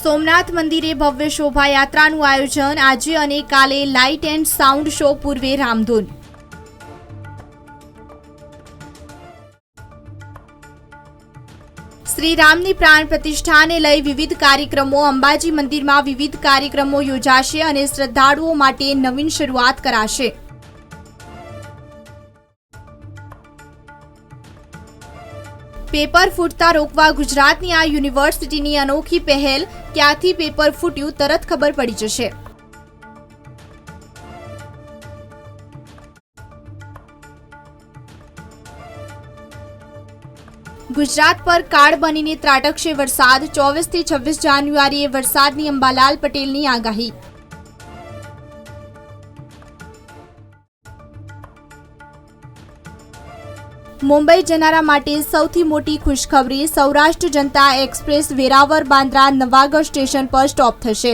સોમનાથ મંદિરે ભવ્ય શોભાયાત્રાનું આયોજન આજે અને કાલે લાઇટ એન્ડ સાઉન્ડ શો પૂર્વે રામધૂન। શ્રી રામની પ્રાણ પ્રતિષ્ઠાને લઈ વિવિધ કાર્યક્રમો। અંબાજી મંદિરમાં વિવિધ કાર્યક્રમો યોજાશે અને શ્રદ્ધાળુઓ માટે નવીન શરૂઆત કરાશે। પેપર ફૂટતા રોકવા ગુજરાતની આ યુનિવર્સિટીની અનોખી પહેલ। ક્યાંથી પેપર ફૂટ્યું તરત ખબર પડી જશે। ગુજરાત પર કાળ બનીને ત્રાટકશે વરસાદ। 24 થી 26 જાન્યુઆરીએ વરસાદની અંબાલાલ પટેલની આગાહી। મુંબઈ જનારા માટે સૌથી મોટી ખુશખબરી। સૌરાષ્ટ્ર જનતા એક્સપ્રેસ વેરાવળ બાંદ્રા નવાગઢ સ્ટેશન પર સ્ટોપ થશે।